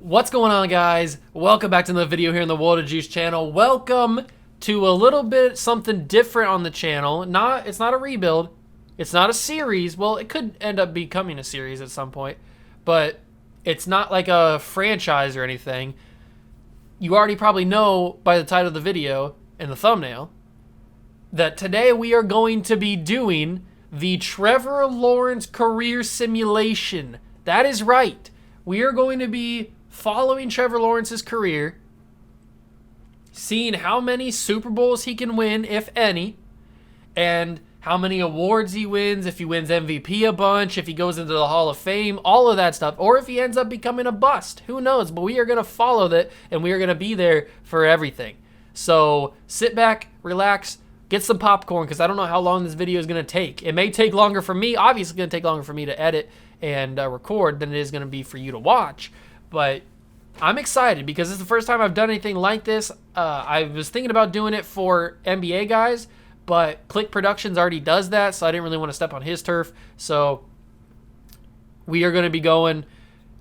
What's going on, guys? Welcome back to another video here on the World of Juice channel. Welcome to a little bit something different on the channel. It's not a rebuild. It's not a series. Well, it could end up becoming a series at some point, but it's not like a franchise or anything. You already probably know by the title of the video and the thumbnail that today we are going to be doing the Trevor Lawrence career simulation. That is right. We are going to be following Trevor Lawrence's career, seeing how many Super Bowls he can win, if any, and how many awards he wins, if he wins MVP a bunch, if he goes into the Hall of Fame, all of that stuff, or if he ends up becoming a bust. Who knows? But we are going to follow that, and we are going to be there for everything. So sit back, relax, get some popcorn, because I don't know how long this video is going to take. It may take longer for me. Obviously, it's going to take longer for me to edit and record than it is going to be for you to watch. But I'm excited because this is the first time I've done anything like this. I was thinking about doing it for NBA guys, but Click Productions already does that, so I didn't really want to step on his turf. So we are going to be going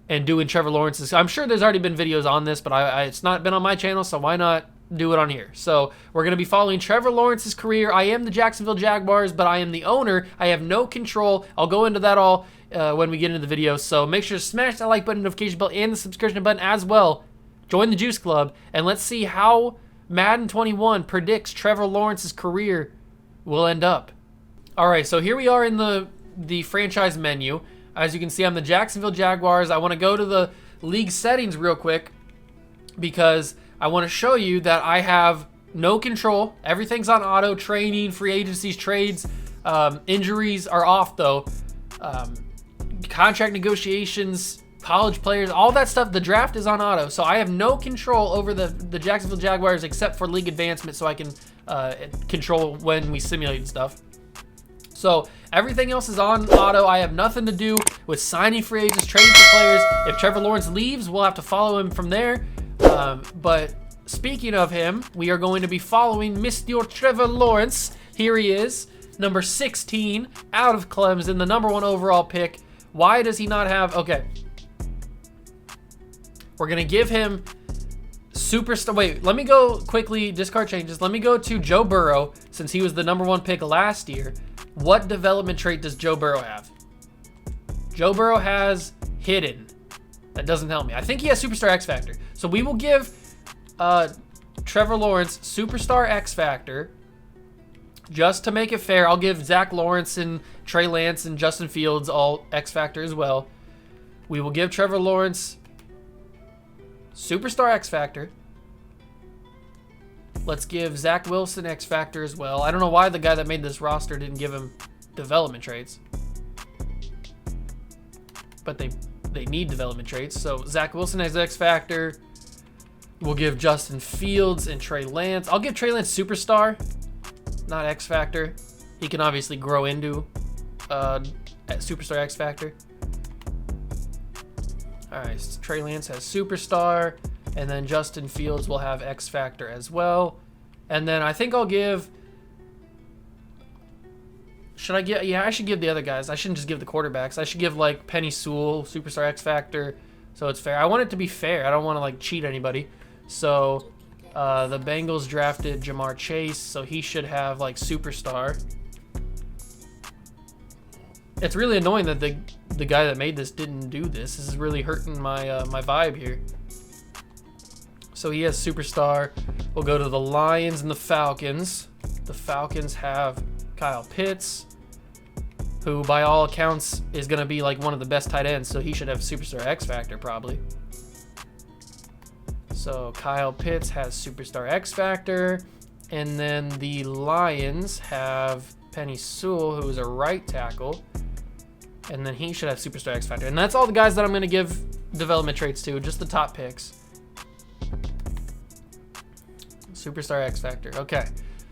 and doing Trevor Lawrence's. I'm sure there's already been videos on this, but it's not been on my channel, so why not do it on here? So we're going to be following Trevor Lawrence's career. I am the Jacksonville Jaguars, but I am the owner. I have no control. I'll go into that all when we get into the video. So make sure to smash that like button, notification bell, and the subscription button as well. Join the Juice Club, and let's see how Madden 21 predicts Trevor Lawrence's career will end up. All right, so here we are in the franchise menu. As you can see, I'm the Jacksonville Jaguars. I want to go to the league settings real quick because I want to show you that I have no control. Everything's on auto. Training, free agencies, trades, injuries are off though. Contract negotiations, college players, all that stuff, the draft is on auto. So I have no control over the Jacksonville Jaguars except for league advancement, so I can control when we simulate stuff. So everything else is on auto. I have nothing to do with signing free agents, trading for players. If Trevor Lawrence leaves, we'll have to follow him from there. But speaking of him, we are going to be following Mr. Trevor Lawrence. Here he is, number 16, out of Clemson, the number 1 overall pick. Why does he not have... Okay. We're going to give him superstar... Wait, let me go quickly, discard changes. Let me go to Joe Burrow, since he was the number 1 pick last year. What development trait does Joe Burrow have? Joe Burrow has hidden. That doesn't help me. I think he has Superstar X Factor. So we will give Trevor Lawrence Superstar X Factor. Just to make it fair, I'll give Zach Lawrence and Trey Lance and Justin Fields all X Factor as well. We will give Trevor Lawrence Superstar X Factor. Let's give Zach Wilson X Factor as well. I don't know why the guy that made this roster didn't give him development traits. But they need development traits. So Zach Wilson has X Factor. We'll give Justin Fields and Trey Lance. I'll give Trey Lance Superstar, not X Factor. He can obviously grow into Superstar X Factor. All right, so Trey Lance has Superstar, and then Justin Fields will have X Factor as well. And then I think I'll give... Should I give... Yeah, I should give the other guys. I shouldn't just give the quarterbacks. I should give, like, Penny Sewell, Superstar X Factor, so it's fair. I want it to be fair. I don't want to, like, cheat anybody. So, the Bengals drafted Jamar Chase, so he should have, like, Superstar. It's really annoying that the guy that made this didn't do this. This is really hurting my my vibe here. So he has Superstar. We'll go to the Lions and the Falcons. The Falcons have Kyle Pitts, who by all accounts is going to be like one of the best tight ends, so he should have Superstar X Factor probably. So Kyle Pitts has Superstar X Factor, and then the Lions have Penny Sewell, who is a right tackle, and then he should have Superstar X Factor. And that's all the guys that I'm going to give development traits to, just the top picks. Superstar X Factor. Okay,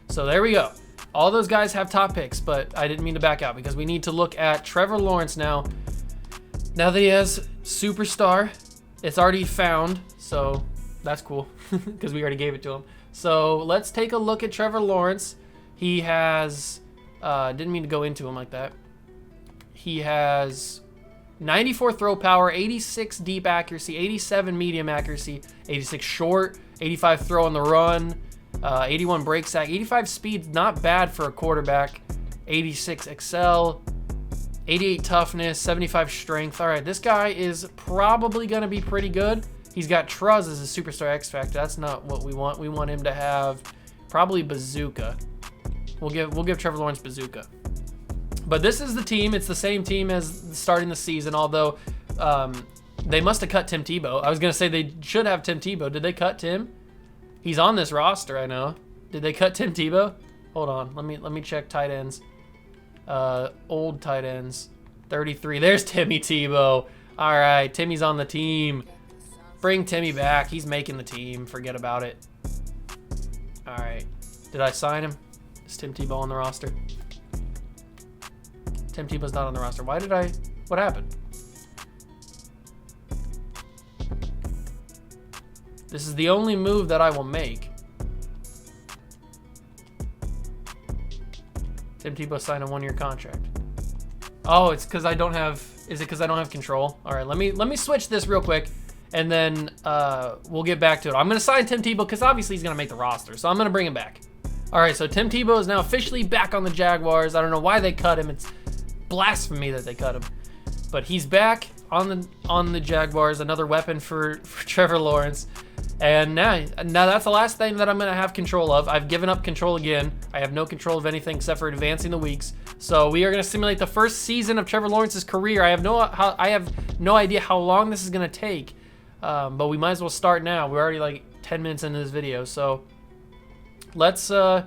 so there we go. All those guys have top picks, but I didn't mean to back out because we need to look at Trevor Lawrence now. Now that he has Superstar, it's already found, so that's cool because we already gave it to him. So let's take a look at Trevor Lawrence. He has, didn't mean to go into him like that. He has 94 throw power, 86 deep accuracy, 87 medium accuracy, 86 short, 85 throw on the run, 81 break sack, 85 speed, not bad for a quarterback, 86 excel, 88 toughness, 75 strength. All right, this guy is probably going to be pretty good. He's got Truz as a superstar X Factor. That's not what we want. We want him to have probably Bazooka. We'll give Trevor Lawrence Bazooka. But this is the team. It's the same team as starting the season, although they must have cut Tim Tebow. I was going to say they should have Tim Tebow. Did they cut Tim? He's on this roster, I know. Did they cut Tim Tebow? Hold on. Let me check tight ends. Old tight ends. 33. There's Timmy Tebow. All right, Timmy's on the team. Bring Timmy back. He's making the team. Forget about it. All right. Did I sign him? Is Tim Tebow on the roster? Tim Tebow's not on the roster. Why did I? What happened? This is the only move that I will make. Tim Tebow signed a 1-year contract. Oh, it's because I don't have. Is it because I don't have control? All right, let me switch this real quick, and then we'll get back to it. I'm gonna sign Tim Tebow because obviously he's gonna make the roster, so I'm gonna bring him back. All right, so Tim Tebow is now officially back on the Jaguars. I don't know why they cut him. It's blasphemy that they cut him, but he's back on the Jaguars. Another weapon for Trevor Lawrence. And now that's the last thing that I'm going to have control of. I've given up control again. I have no control of anything except for advancing the weeks. So we are going to simulate the first season of Trevor Lawrence's career. I have no idea how long this is going to take, but we might as well start now. We're already like 10 minutes into this video, so let's do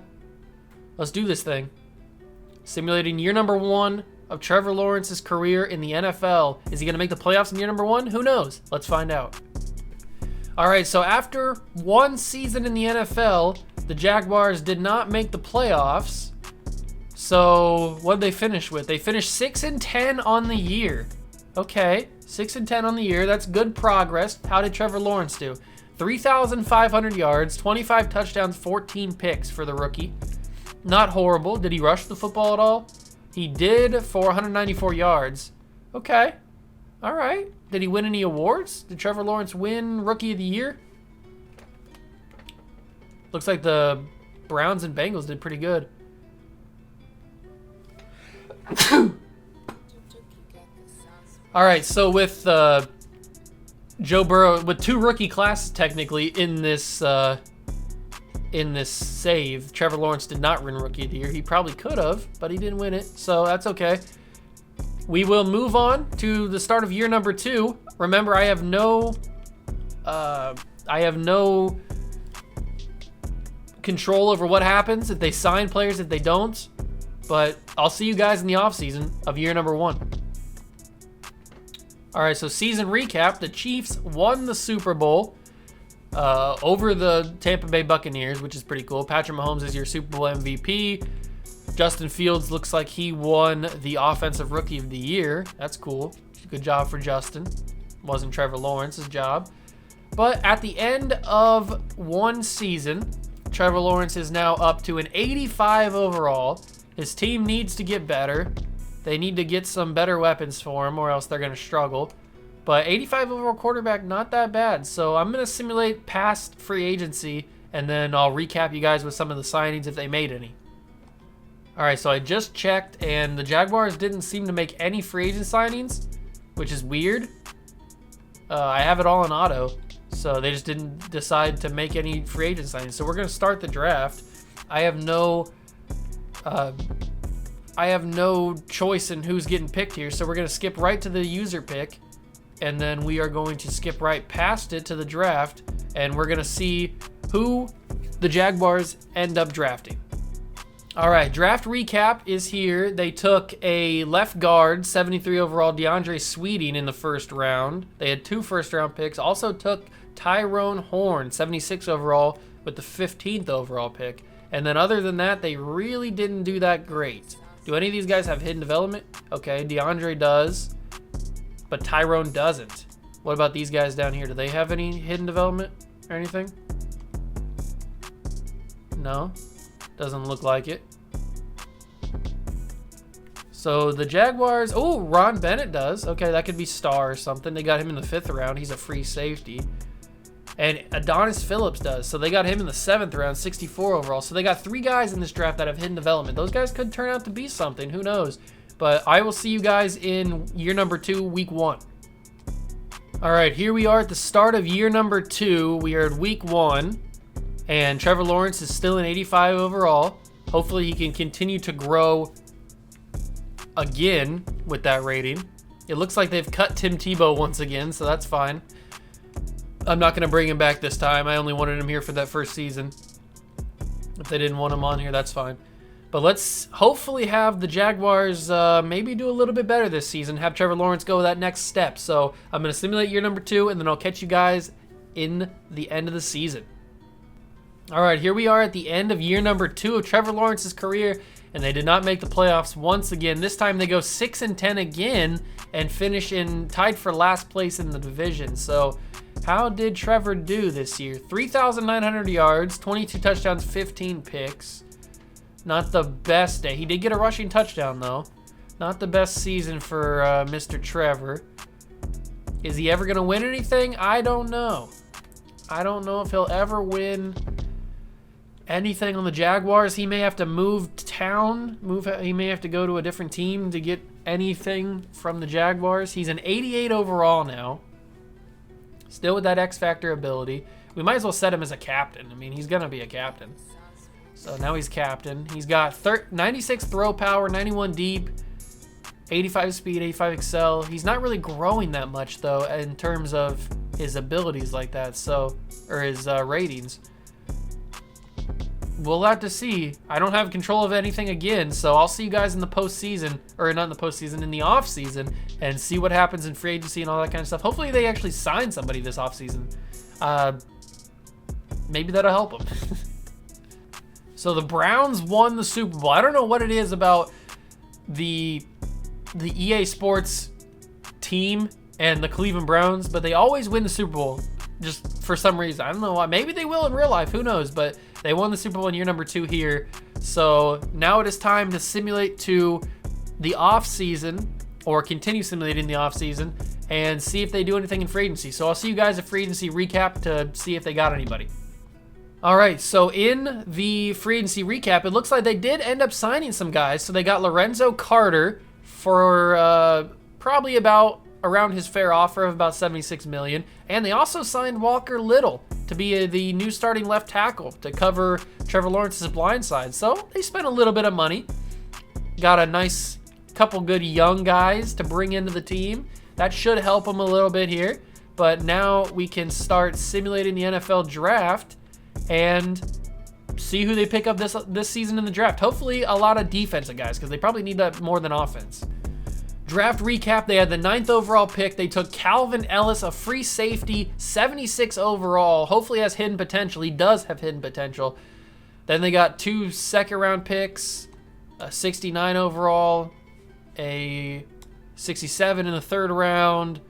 this thing. Simulating year number 1 of Trevor Lawrence's career in the NFL. Is he going to make the playoffs in year number 1? Who knows? Let's find out. All right, so after 1 season in the NFL, the Jaguars did not make the playoffs. So what did they finish with? They finished 6-10 on the year. Okay, 6-10 on the year. That's good progress. How did Trevor Lawrence do? 3,500 yards, 25 touchdowns, 14 picks for the rookie. Not horrible. Did he rush the football at all? He did for 194 yards. Okay. All right. Did he win any awards? Did Trevor Lawrence win Rookie of the Year? Looks like the Browns and Bengals did pretty good. All right, so with Joe Burrow, with 2 rookie classes technically in this save, Trevor Lawrence did not win Rookie of the Year. He probably could have, but he didn't win it, so that's okay. We will move on to the start of year number 2. Remember, I have no control over what happens if they sign players, if they don't. But I'll see you guys in the offseason of year number 1. All right, so season recap. The Chiefs won the Super Bowl over the Tampa Bay Buccaneers, which is pretty cool. Patrick Mahomes is your Super Bowl MVP. Justin Fields looks like he won the Offensive Rookie of the Year. That's cool. Good job for Justin. Wasn't Trevor Lawrence's job. But at the end of 1 season, Trevor Lawrence is now up to an 85 overall. His team needs to get better. They need to get some better weapons for him or else they're going to struggle. But 85 overall quarterback, not that bad. So I'm going to simulate past free agency, and then I'll recap you guys with some of the signings if they made any. All right, so I just checked, and the Jaguars didn't seem to make any free agent signings, which is weird. I have it all in auto, so they just didn't decide to make any free agent signings. So we're going to start the draft. I have no choice in who's getting picked here, so we're going to skip right to the user pick, and then we are going to skip right past it to the draft, and we're going to see who the Jaguars end up drafting. All right, draft recap is here. They took a left guard, 73 overall, DeAndre Sweeting in the first round. They had 2 first-round picks. Also took Tyrone Horn, 76 overall, with the 15th overall pick. And then other than that, they really didn't do that great. Do any of these guys have hidden development? Okay, DeAndre does, but Tyrone doesn't. What about these guys down here? Do they have any hidden development or anything? No, doesn't look like it. So the Jaguars, oh, Ron Bennett does. Okay, that could be star or something. They got him in the 5th round. He's a free safety. And Adonis Phillips does. So they got him in the 7th round, 64 overall. So they got 3 guys in this draft that have hidden development. Those guys could turn out to be something. Who knows? But I will see you guys in year number 2, week 1. All right, here we are at the start of year number 2. We are at week 1. And Trevor Lawrence is still an 85 overall. Hopefully he can continue to grow again with that rating. It looks like they've cut Tim Tebow once again, so that's fine. I'm not going to bring him back this time. I only wanted him here for that first season. If they didn't want him on here, that's fine. But let's hopefully have the Jaguars maybe do a little bit better this season. Have Trevor Lawrence go that next step. So I'm going to simulate year number 2, and then I'll catch you guys in the end of the season. All right, here we are at the end of year number 2 of Trevor Lawrence's career, and they did not make the playoffs once again. This time they go 6-10 again and finish in tied for last place in the division. So how did Trevor do this year? 3,900 yards, 22 touchdowns, 15 picks. Not the best day. He did get a rushing touchdown, though. Not the best season for Mr. Trevor. Is he ever going to win anything? I don't know. I don't know if he'll ever win anything on the Jaguars. He may have to move town. He may have to go to a different team to get anything from the Jaguars. He's an 88 overall now. Still with that X Factor ability. We might as well set him as a captain. I mean, he's going to be a captain. So now he's captain. He's got 96 throw power, 91 deep, 85 speed, 85 excel. He's not really growing that much, though, in terms of his abilities like that. So, or his ratings. We'll have to see. I don't have control of anything again, so I'll see you guys in the postseason, or not in the postseason, in the offseason, and see what happens in free agency and all that kind of stuff. Hopefully they actually sign somebody this offseason. Maybe that'll help them. So the Browns won the Super Bowl. I don't know what it is about the EA Sports team and the Cleveland Browns, but they always win the Super Bowl just for some reason. I don't know why. Maybe they will in real life. Who knows? But they won the Super Bowl in year number 2 here. So now it is time to simulate to the off season, or continue simulating the off season, and see if they do anything in free agency. So I'll see you guys at free agency recap to see if they got anybody. All right, so in the free agency recap, it looks like they did end up signing some guys. So they got Lorenzo Carter for probably about around his fair offer of about $76 million. And they also signed Walker Little to be the new starting left tackle to cover Trevor Lawrence's blind side. So they spent a little bit of money. Got a nice couple good young guys to bring into the team. That should help them a little bit here. But now we can start simulating the NFL draft and see who they pick up this season in the draft. Hopefully a lot of defensive guys, because they probably need that more than offense. Draft recap, they had the 9th overall pick. They took Calvin Ellis, a free safety, 76 overall. Hopefully has hidden potential. He does have hidden potential. Then they got 2 second-round picks, a 69 overall, a 67 in the 3rd round.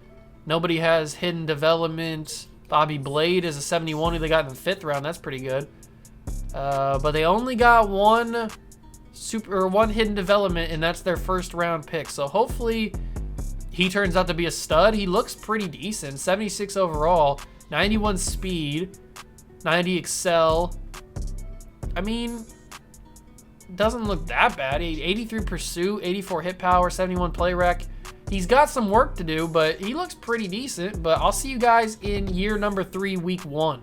Nobody has hidden development. Bobby Blade is a 71 who they got in the 5th round. That's pretty good. But they only got one hidden development, and that's their 1st round pick. So hopefully he turns out to be a stud. He looks pretty decent. 76 overall, 91 speed, 90 excel. I mean, doesn't look that bad. 83 pursuit, 84 hit power, 71 play rec. He's got some work to do, but he looks pretty decent. But I'll see you guys in year number 3, week 1.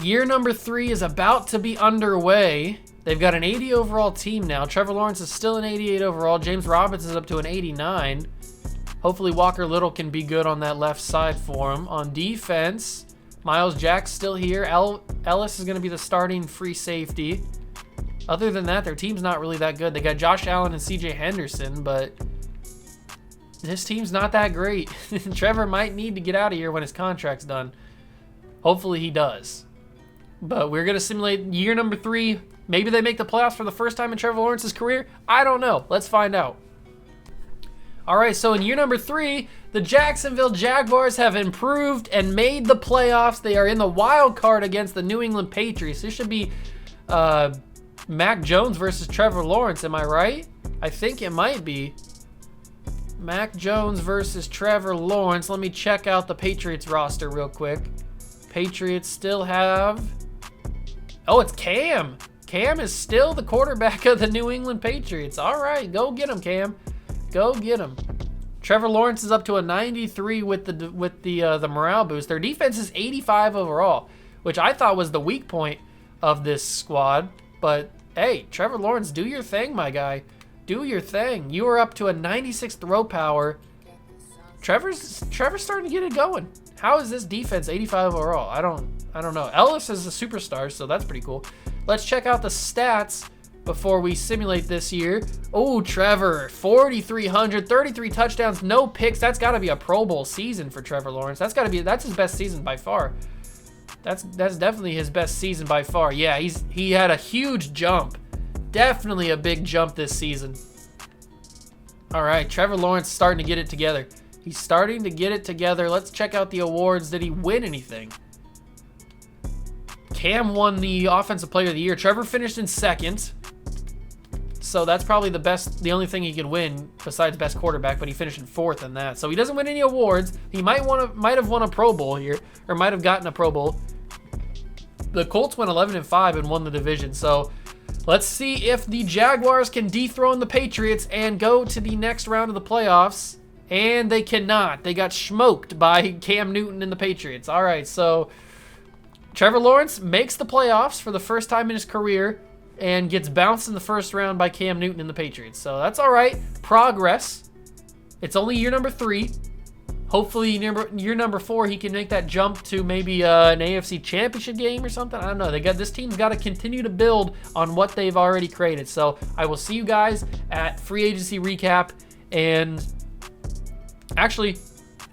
Year number 3 is about to be underway. They've got an 80 overall team now. Trevor Lawrence is still an 88 overall. James Robinson is up to an 89. Hopefully Walker Little can be good on that left side for him. On defense, Miles Jack's still here. Ellis is going to be the starting free safety. Other than that, their team's not really that good. They got Josh Allen and CJ Henderson, but this team's not that great. Trevor might need to get out of here when his contract's done. Hopefully he does. But we're going to simulate year number 3. Maybe they make the playoffs for the first time in Trevor Lawrence's career. I don't know. Let's find out. All right, so in year number 3, the Jacksonville Jaguars have improved and made the playoffs. They are in the wild card against the New England Patriots. This should be Mac Jones versus Trevor Lawrence. Am I right? I think it might be. Mac Jones versus Trevor Lawrence. Let me check out the Patriots roster real quick. Patriots still have... Oh, it's Cam. Cam is still the quarterback of the New England Patriots. All right, go get him, Cam. Go get him. Trevor Lawrence is up to a 93 with the morale boost. Their defense is 85 overall, which I thought was the weak point of this squad. But hey, Trevor Lawrence, do your thing, my guy. Do your thing. You are up to a 96 throw power. Trevor's starting to get it going. How is this defense 85 overall? I don't know. Ellis is a superstar, so that's pretty cool. Let's check out the stats before we simulate this year. Oh, Trevor, 4,300, 33 touchdowns, no picks. That's got to be a Pro Bowl season for Trevor Lawrence. That's his best season by far. That's definitely his best season by far. Yeah, he had a huge jump. Definitely a big jump this season. All right, Trevor Lawrence starting to get it together. He's starting to get it together. Let's check out the awards. Did he win anything? Cam won the Offensive Player of the Year. Trevor finished in second. So that's probably the only thing he could win besides best quarterback, but he finished in fourth in that. So he doesn't win any awards. He might have won a Pro Bowl here, or might have gotten a Pro Bowl. The Colts went 11-5 and won the division. So let's see if the Jaguars can dethrone the Patriots and go to the next round of the playoffs. And they cannot. They got smoked by Cam Newton and the Patriots. All right, so Trevor Lawrence makes the playoffs for the first time in his career and gets bounced in the first round by Cam Newton and the Patriots. So that's all right. Progress. It's only year number 3. Hopefully year number 4, he can make that jump to maybe an AFC championship game or something. I don't know. This team's got to continue to build on what they've already created. So I will see you guys at free agency recap. And actually,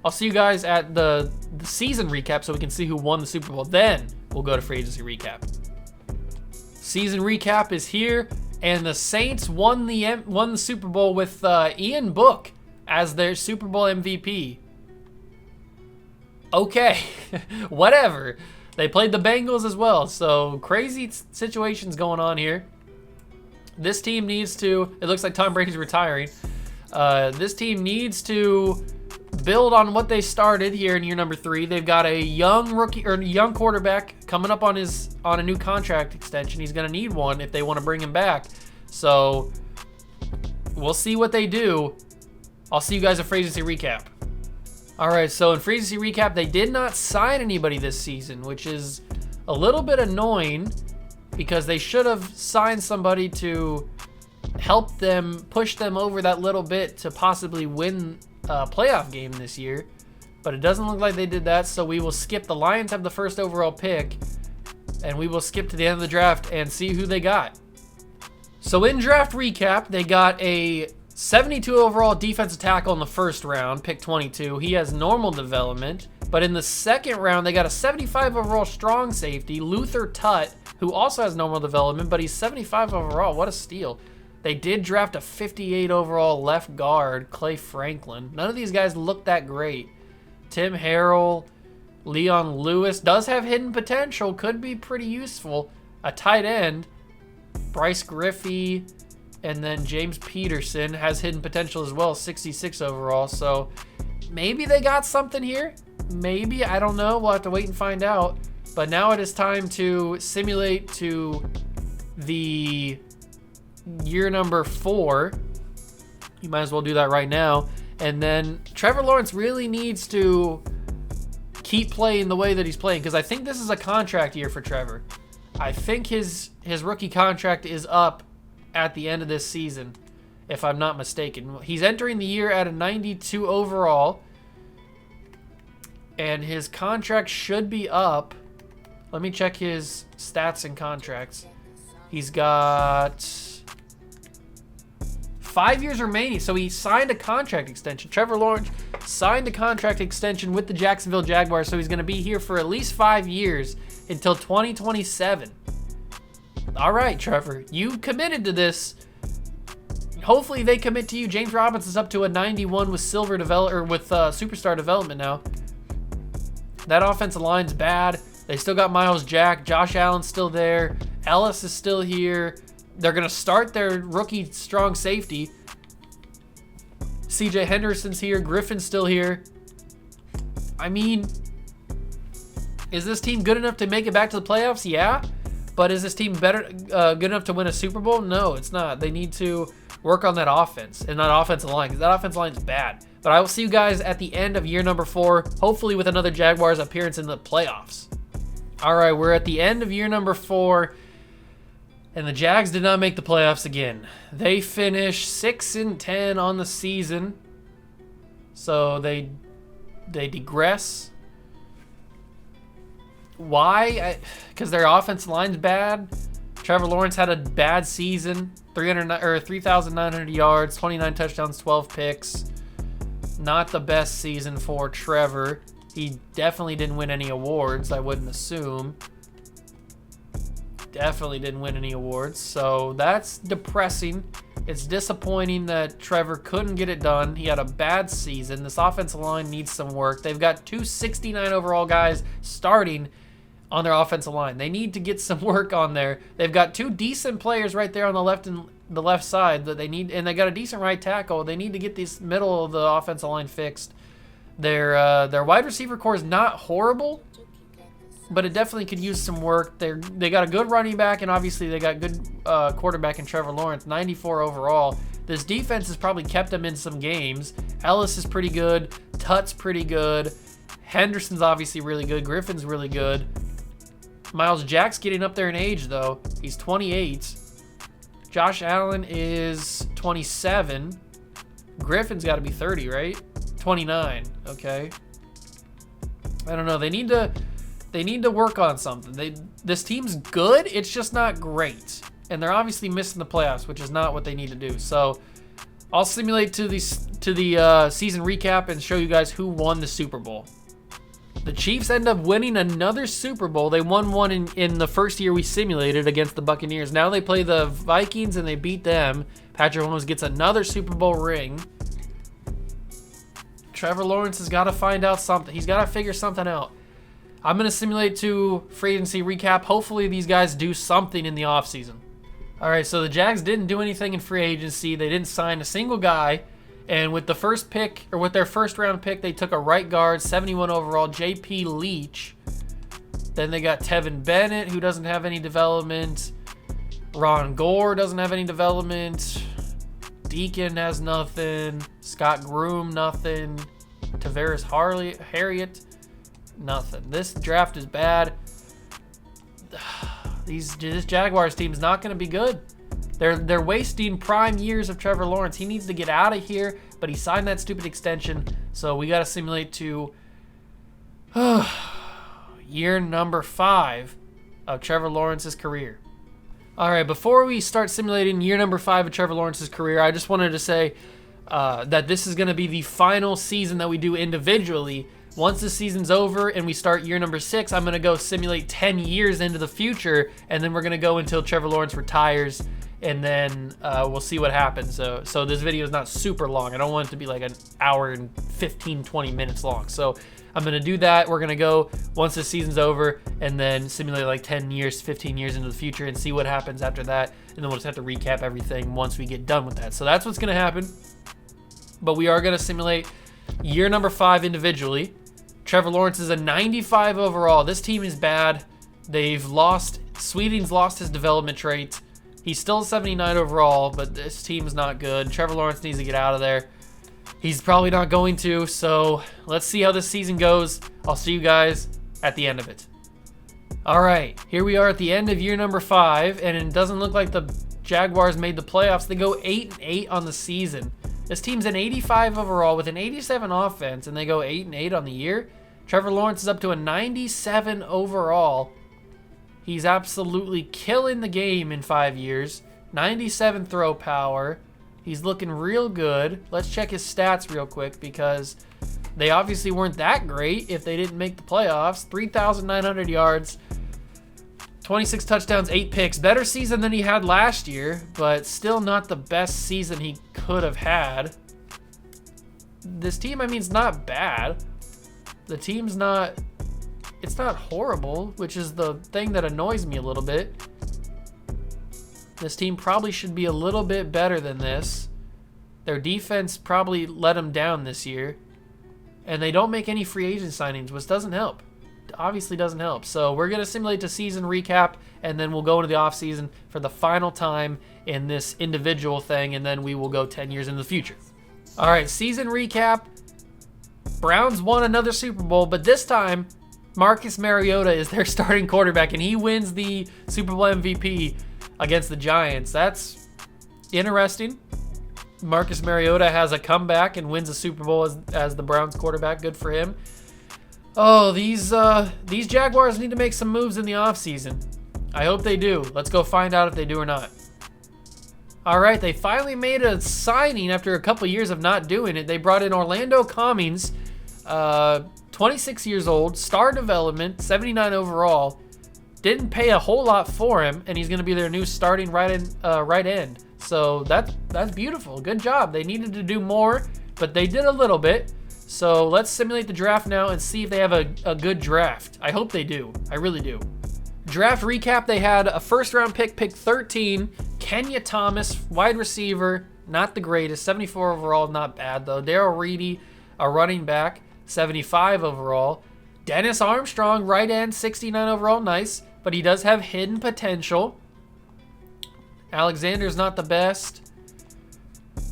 I'll see you guys at the season recap so we can see who won the Super Bowl. Then we'll go to free agency recap. Season recap is here, and the Saints won the Super Bowl with Ian Book as their Super Bowl MVP. Okay, whatever. They played the Bengals as well, so crazy situations going on here. This team needs to, it looks like Tom Brady's retiring. This team needs to build on what they started here in year number 3. They've got a young quarterback coming up on a new contract extension. He's going to need one if they want to bring him back. So we'll see what they do. I'll see you guys at free agency recap. All right, so in free agency recap, they did not sign anybody this season, which is a little bit annoying because they should have signed somebody to help them, push them over that little bit to possibly win a playoff game this year. But it doesn't look like they did that, so we will skip. The Lions have the first overall pick, and we will skip to the end of the draft and see who they got. So in draft recap, they got a 72 overall defensive tackle in the first round, pick 22. He has normal development. But in the second round, they got a 75 overall strong safety, Luther Tutt, who also has normal development, but he's 75 overall. What a steal. They did draft a 58 overall left guard, Clay Franklin. None of these guys look that great. Tim Harrell, Leon Lewis does have hidden potential, could be pretty useful. A tight end, Bryce Griffey, and then James Peterson has hidden potential as well, 66 overall. So maybe they got something here. Maybe, I don't know. We'll have to wait and find out. But now it is time to simulate to the year number 4. You might as well do that right now. And then Trevor Lawrence really needs to keep playing the way that he's playing, because I think this is a contract year for Trevor. I think his rookie contract is up at the end of this season, if I'm not mistaken. He's entering the year at a 92 overall, and his contract should be up. Let me check his stats and contracts. He's got 5 years remaining, so he signed a contract extension. Trevor Lawrence signed a contract extension with the Jacksonville Jaguars, so he's going to be here for at least 5 years until 2027. All right, Trevor, you committed to this. Hopefully they commit to you. James Robinson's up to a 91 with superstar development now. That offensive line's bad. They still got Miles Jack. Josh Allen's still there. Ellis is still here. They're going to start their rookie strong safety. CJ Henderson's here. Griffin's still here. I mean, is this team good enough to make it back to the playoffs? Yeah. But is this team good enough to win a Super Bowl? No, it's not. They need to work on that offense and that offensive line, because that offensive line is bad. But I will see you guys at the end of year number 4, hopefully with another Jaguars appearance in the playoffs. All right, we're at the end of year number 4, and the Jags did not make the playoffs again. They finished 6-10 on the season, so they digress. Why? Because their offensive line's bad. Trevor Lawrence had a bad season. 3,900 yards, 29 touchdowns, 12 picks. Not the best season for Trevor. He definitely didn't win any awards, I wouldn't assume. Definitely didn't win any awards. So that's depressing. It's disappointing that Trevor couldn't get it done. He had a bad season. This offensive line needs some work. They've got 2 69 overall guys starting on their offensive line. They need to get some work on there. They've got 2 decent players right there on the left side that they need, and they got a decent right tackle. They need to get this middle of the offensive line fixed. Their wide receiver core is not horrible, but it definitely could use some work. They got a good running back, and obviously they got good quarterback in Trevor Lawrence, 94 overall. This defense has probably kept them in some games. Ellis is pretty good. Tutt's pretty good. Henderson's obviously really good. Griffin's really good. Miles Jack's getting up there in age, though. He's 28. Josh Allen is 27. Griffin's got to be 30, right? 29. Okay. I don't know. They need to work on something. This team's good. It's just not great, and they're obviously missing the playoffs, which is not what they need to do. So I'll simulate to the season recap and show you guys who won the Super Bowl. The Chiefs end up winning another Super Bowl. They won one in the first year we simulated against the Buccaneers. Now they play the Vikings and they beat them. Patrick Mahomes gets another Super Bowl ring. Trevor Lawrence has got to find out something. He's got to figure something out. I'm going to simulate to free agency recap. Hopefully these guys do something in the offseason. All right, so the Jags didn't do anything in free agency. They didn't sign a single guy. And with the first pick, or with their first round pick, they took a right guard, 71 overall, J.P. Leach. Then they got Tevin Bennett, who doesn't have any development. Ron Gore doesn't have any development. Deacon has nothing. Scott Groom, nothing. Tavares Harriet, nothing. This draft is bad. This Jaguars team is not going to be good. They're wasting prime years of Trevor Lawrence. He needs to get out of here, but he signed that stupid extension, so we got to simulate to year number 5 of Trevor Lawrence's career. All right, before we start simulating year number 5 of Trevor Lawrence's career, I just wanted to say that this is going to be the final season that we do individually. Once the season's over and we start year number 6, I'm going to go simulate 10 years into the future, and then we're going to go until Trevor Lawrence retires, and then we'll see what happens. So this video is not super long. I don't want it to be like an hour and 15, 20 minutes long. So I'm going to do that. We're going to go once the season's over and then simulate like 10 years, 15 years into the future and see what happens after that. And then we'll just have to recap everything once we get done with that. So that's what's going to happen. But we are going to simulate year number 5 individually. Trevor Lawrence is a 95 overall. This team is bad. Sweeting's lost his development trait. He's still 79 overall, but this team's not good. Trevor Lawrence needs to get out of there. He's probably not going to, so let's see how this season goes. I'll see you guys at the end of it. All right, here we are at the end of year number 5, and it doesn't look like the Jaguars made the playoffs. They go 8-8 on the season. This team's an 85 overall with an 87 offense, and they go 8-8 on the year. Trevor Lawrence is up to a 97 overall. He's absolutely killing the game in 5 years. 97 throw power. He's looking real good. Let's check his stats real quick because they obviously weren't that great if they didn't make the playoffs. 3,900 yards, 26 touchdowns, 8 picks. Better season than he had last year, but still not the best season he could have had. This team, I mean, it's not bad. The team's not... It's not horrible, which is the thing that annoys me a little bit. This team probably should be a little bit better than this. Their defense probably let them down this year. And they don't make any free agent signings, which doesn't help. Obviously doesn't help. So we're going to simulate the season recap, and then we'll go into the offseason for the final time in this individual thing, and then we will go 10 years into the future. All right, season recap. Browns won another Super Bowl, but this time Marcus Mariota is their starting quarterback, and he wins the Super Bowl MVP against the Giants. That's interesting. Marcus Mariota has a comeback and wins a Super Bowl as the Browns quarterback. Good for him. Oh, these Jaguars need to make some moves in the offseason. I hope they do. Let's go find out if they do or not. All right, they finally made a signing after a couple years of not doing it. They brought in Orlando Cummings, 26 years old, star development, 79 overall. Didn't pay a whole lot for him, and he's going to be their new starting right end. So that's beautiful. Good job. They needed to do more, but they did a little bit. So let's simulate the draft now and see if they have a good draft. I hope they do. I really do. Draft recap, they had a first-round pick 13, Kenya Thomas, wide receiver, not the greatest, 74 overall, not bad though. Darrell Reedy, a running back, 75 overall. Dennis Armstrong, right end, 69 overall, nice, but he does have hidden potential. Alexander's not the best.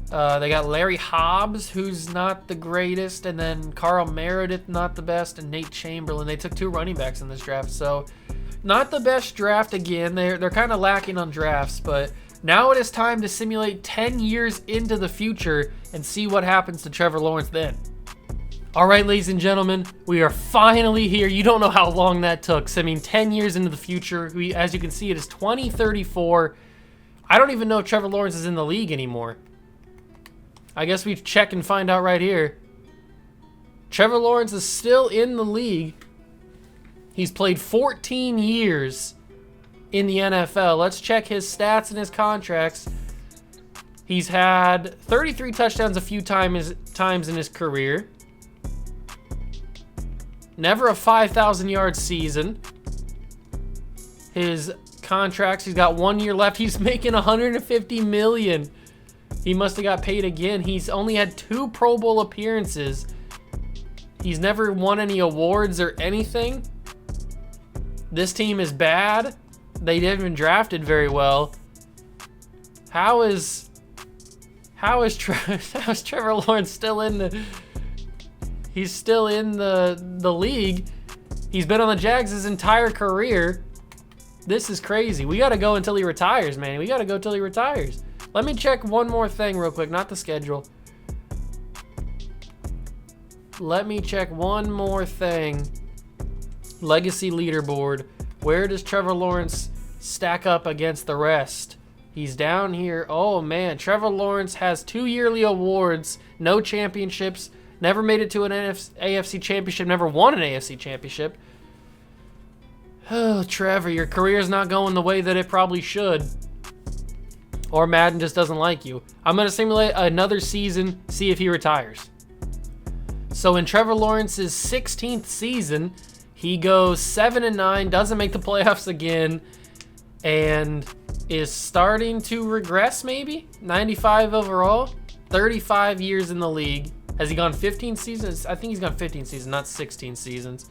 They got Larry Hobbs, who's not the greatest, and then Carl Meredith, not the best, and Nate Chamberlain. They took 2 running backs in this draft, so not the best draft again. They're kind of lacking on drafts, but now it is time to simulate 10 years into the future and see what happens to Trevor Lawrence then. All right, ladies and gentlemen, we are finally here. You don't know how long that took. So, I mean, 10 years into the future. As you can see, it is 2034. I don't even know if Trevor Lawrence is in the league anymore. I guess we check and find out right here. Trevor Lawrence is still in the league. He's played 14 years in the NFL. Let's check his stats and his contracts. He's had 33 touchdowns a few times in his career. Never a 5,000-yard season. His contracts, he's got 1 year left. He's making $150 million. He must have got paid again. He's only had 2 Pro Bowl appearances. He's never won any awards or anything. This team is bad. They didn't even drafted very well. How is Trevor Lawrence still in the? He's still in the league. He's been on the Jags his entire career. This is crazy. We got to go until he retires, man. We got to go until he retires. Let me check one more thing real quick, not the schedule. Let me check one more thing. Legacy leaderboard. Where does Trevor Lawrence stack up against the rest? He's down here. Oh, man. Trevor Lawrence has 2 yearly awards, no championships, never made it to an AFC championship, never won an AFC championship. Oh, Trevor, your career's not going the way that it probably should. Or Madden just doesn't like you. I'm going to simulate another season, see if he retires. So in Trevor Lawrence's 16th season, he goes 7-9, doesn't make the playoffs again, and is starting to regress maybe? 95 overall, 35 years in the league. Has he gone 15 seasons? I think he's gone 15 seasons, not 16 seasons.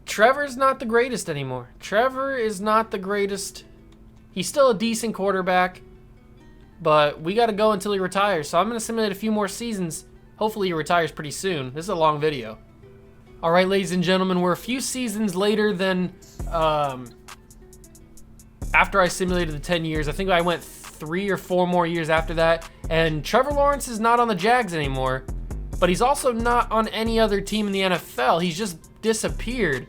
Trevor's not the greatest anymore. Trevor is not the greatest. He's still a decent quarterback, but we got to go until he retires. So I'm going to simulate a few more seasons. Hopefully he retires pretty soon. This is a long video. All right, ladies and gentlemen, we're a few seasons later than after I simulated the 10 years. I think I went 3 or 4 more years after that. And Trevor Lawrence is not on the Jags anymore, but he's also not on any other team in the NFL. He's just disappeared.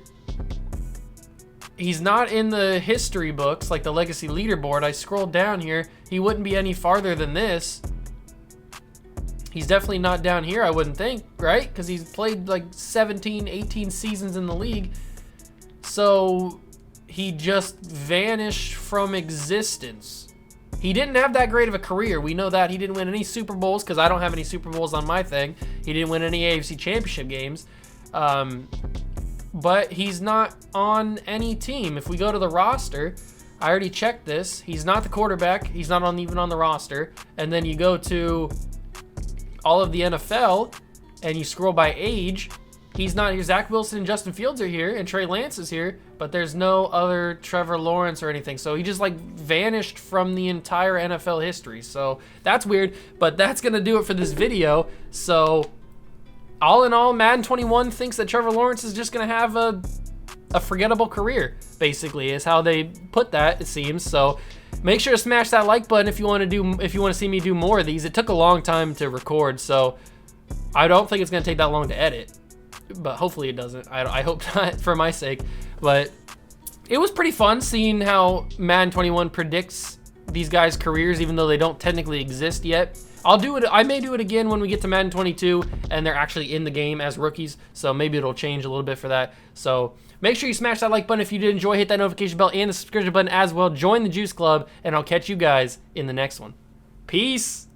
He's not in the history books, like the legacy leaderboard. I scrolled down here. He wouldn't be any farther than this. He's definitely not down here, I wouldn't think, right? Because he's played like 17, 18 seasons in the league. So he just vanished from existence. He didn't have that great of a career. We know that. He didn't win any Super Bowls because I don't have any Super Bowls on my thing. He didn't win any AFC championship games. But he's not on any team. If we go to the roster, I already checked this. He's not the quarterback. He's not even on the roster. And then you go to all of the NFL and you scroll by age. He's not here. Zach Wilson and Justin Fields are here, and Trey Lance is here, but there's no other Trevor Lawrence or anything. So he just like vanished from the entire NFL history. So that's weird, but that's gonna do it for this video. So all in all, Madden 21 thinks that Trevor Lawrence is just gonna have a forgettable career, basically, is how they put that, it seems. So make sure to smash that like button if you want to see me do more of these. It took a long time to record, so I don't think it's gonna take that long to edit. But hopefully it doesn't. I hope not, for my sake. But it was pretty fun seeing how Madden 21 predicts these guys' careers, even though they don't technically exist yet. I'll do it. I may do it again when we get to Madden 22 and they're actually in the game as rookies. So maybe it'll change a little bit for that. So make sure you smash that like button if you did enjoy. Hit that notification bell and the subscription button as well. Join the Juice Club, and I'll catch you guys in the next one. Peace.